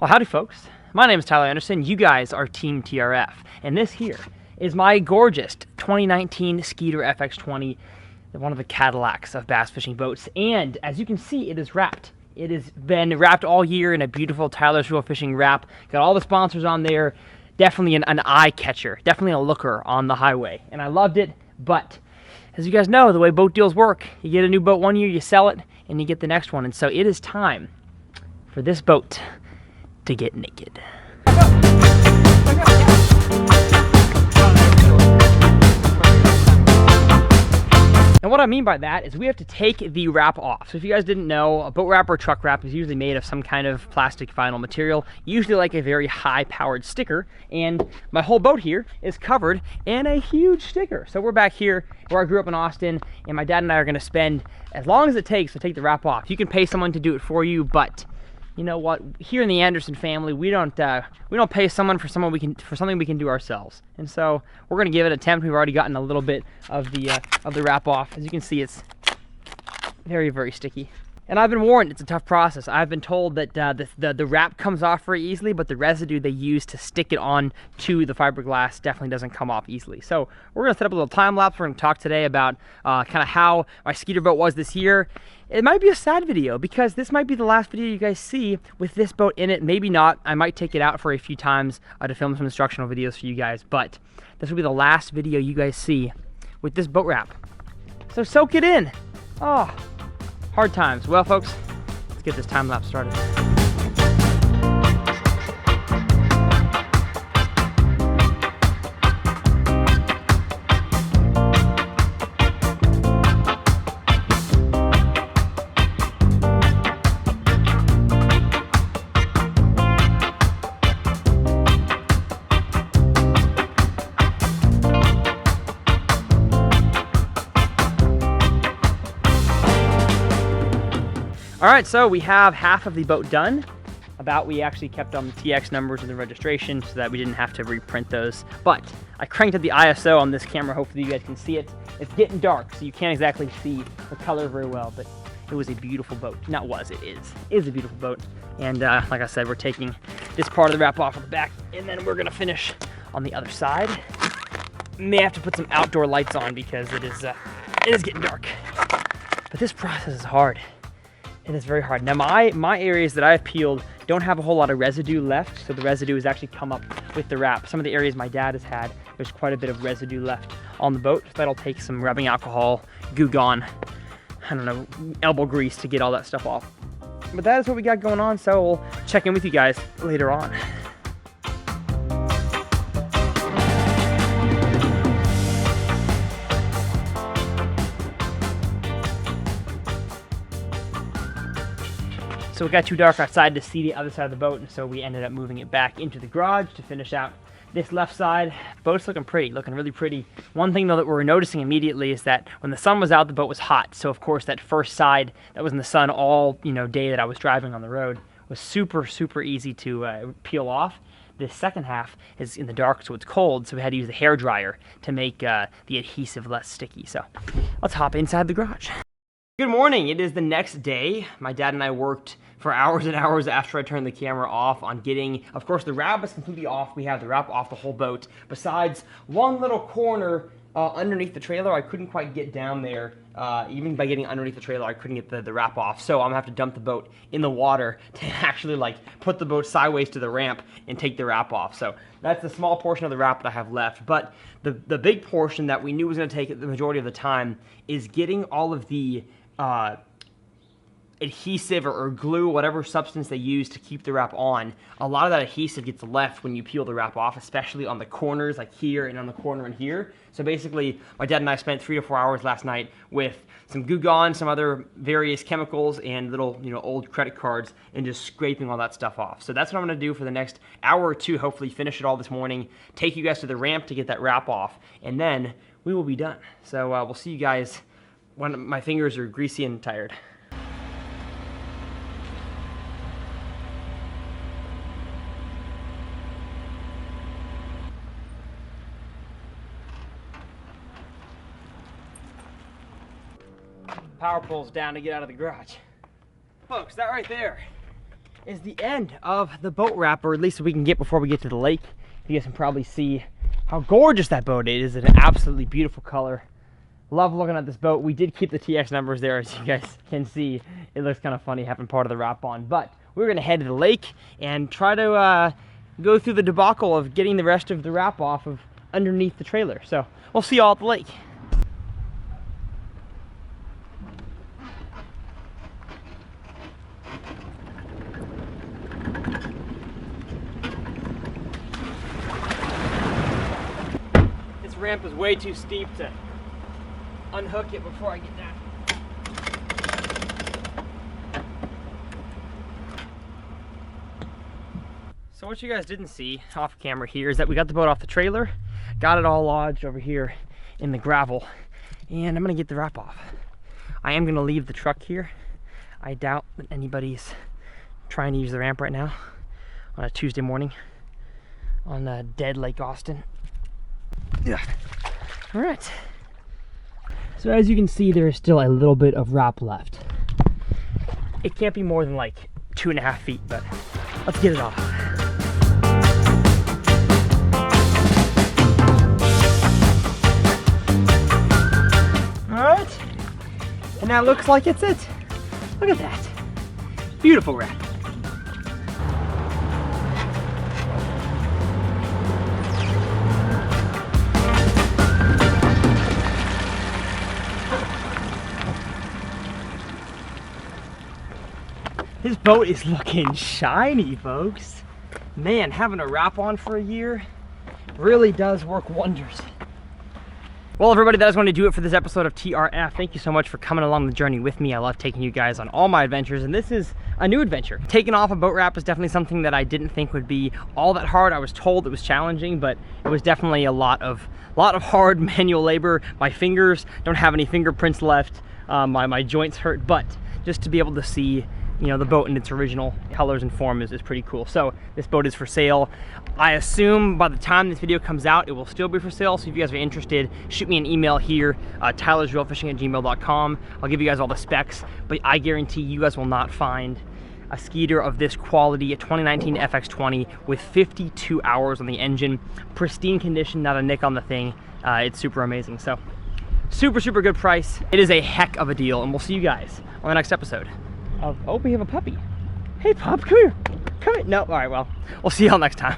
Well, howdy folks. My name is Tyler Anderson. You guys are Team TRF. And this here is my gorgeous 2019 Skeeter FX20, one of the Cadillacs of bass fishing boats. And as you can see, it is wrapped. It has been wrapped all year in a beautiful Tyler's Reel Fishing wrap. Got all the sponsors on there. Definitely an eye catcher. Definitely a looker on the highway. And I loved it, but as you guys know, the way boat deals work, you get a new boat one year, you sell it, and you get the next one. And so it is time for this boat to get naked. And what I mean by that is we have to take the wrap off. So if you guys didn't know, a boat wrap or truck wrap is usually made of some kind of plastic vinyl material, usually like a very high-powered sticker. And my whole boat here is covered in a huge sticker. So we're back here where I grew up in Austin, and my dad and I are gonna spend as long as it takes to take the wrap off. You can pay someone to do it for you, but you know what? Here in the Anderson family, we don't pay someone for something we can do ourselves. And so we're gonna give it an attempt. We've already gotten a little bit of the wrap off. As you can see, it's very, very sticky. And I've been warned it's a tough process. I've been told that the wrap comes off very easily, but the residue they use to stick it on to the fiberglass definitely doesn't come off easily. So we're gonna set up a little time lapse. We're gonna talk today about kind of how my Skeeter boat was this year. It might be a sad video because this might be the last video you guys see with this boat in it. Maybe not. I might take it out for a few times to film some instructional videos for you guys, but this will be the last video you guys see with this boat wrap. So soak it in. Oh, hard times. Well, folks, let's get this time lapse started. All right, so we have half of the boat done. We actually kept on the TX numbers in the registration so that we didn't have to reprint those. But I cranked up the ISO on this camera. Hopefully you guys can see it. It's getting dark, so you can't exactly see the color very well, but it was a beautiful boat. Not was, it is a beautiful boat. And like I said, we're taking this part of the wrap off of the back, and then we're gonna finish on the other side. May have to put some outdoor lights on because it is getting dark. But this process is hard. It is very hard. Now my areas that I've peeled don't have a whole lot of residue left, so the residue has actually come up with the wrap. Some of the areas my dad has had, there's quite a bit of residue left on the boat. So that'll take some rubbing alcohol, Goo Gone, I don't know, elbow grease to get all that stuff off. But that is what we got going on, so we'll check in with you guys later on. So it got too dark outside to see the other side of the boat, and so we ended up moving it back into the garage to finish out this left side. Boat's looking pretty, looking really pretty. One thing though that we're noticing immediately is that when the sun was out, the boat was hot. So of course that first side that was in the sun all day that I was driving on the road was super, super easy to peel off. The second half is in the dark, so it's cold, so we had to use the hair dryer to make the adhesive less sticky. So let's hop inside the garage. Good morning. It is the next day. My dad and I worked for hours and hours after I turned the camera off on getting, of course, the wrap is completely off. We have the wrap off the whole boat. Besides one little corner underneath the trailer, I couldn't quite get down there. Even by getting underneath the trailer, I couldn't get the wrap off. So I'm gonna have to dump the boat in the water to actually put the boat sideways to the ramp and take the wrap off. So that's the small portion of the wrap that I have left. But the big portion that we knew was gonna take the majority of the time is getting all of the adhesive or glue, whatever substance they use to keep the wrap on. A lot of that adhesive gets left when you peel the wrap off, especially on the corners like here and on the corner and here. So basically, my dad and I spent 3 to 4 hours last night with some Goo Gone, some other various chemicals, and little old credit cards, and just scraping all that stuff off. So that's what I'm gonna do for the next hour or two, hopefully finish it all this morning, take you guys to the ramp to get that wrap off, and then we will be done. So we'll see you guys when my fingers are greasy and tired. Power pole's down to get out of the garage. Folks, that right there is the end of the boat wrap, or at least we can get before we get to the lake. You guys can probably see how gorgeous that boat is. It's an absolutely beautiful color. Love looking at this boat. We did keep the TX numbers there, as you guys can see. It looks kind of funny having part of the wrap on, but we're gonna head to the lake and try to go through the debacle of getting the rest of the wrap off of underneath the trailer. So we'll see y'all at the lake. This ramp is way too steep to unhook it before I get down. So what you guys didn't see off camera here is that we got the boat off the trailer, got it all lodged over here in the gravel, and I'm gonna get the wrap off. I am gonna leave the truck here. I doubt that anybody's trying to use the ramp right now on a Tuesday morning on dead Lake Austin. Yeah. All right. So as you can see, there is still a little bit of wrap left. It can't be more than like 2.5 feet, but let's get it off. All right, and that looks like it's it. Look at that, beautiful wrap. This boat is looking shiny, folks. Man, having a wrap on for a year really does work wonders. Well, everybody, that is going to do it for this episode of TRF. Thank you so much for coming along the journey with me. I love taking you guys on all my adventures, and this is a new adventure. Taking off a boat wrap is definitely something that I didn't think would be all that hard. I was told it was challenging, but it was definitely a lot of hard manual labor. My fingers don't have any fingerprints left. My joints hurt, but just to be able to see, you know, the boat in its original colors and form is pretty cool. So this boat is for sale. I assume by the time this video comes out, it will still be for sale. So if you guys are interested, shoot me an email here, tylersreelfishing@gmail.com. I'll give you guys all the specs, but I guarantee you guys will not find a Skeeter of this quality, a 2019 FX20 with 52 hours on the engine, pristine condition, not a nick on the thing. It's super amazing. So super good price. It is a heck of a deal, and we'll see you guys on the next episode. Oh, we have a puppy. Hey, pup, come here. Come here. No, all right, well, we'll see y'all next time.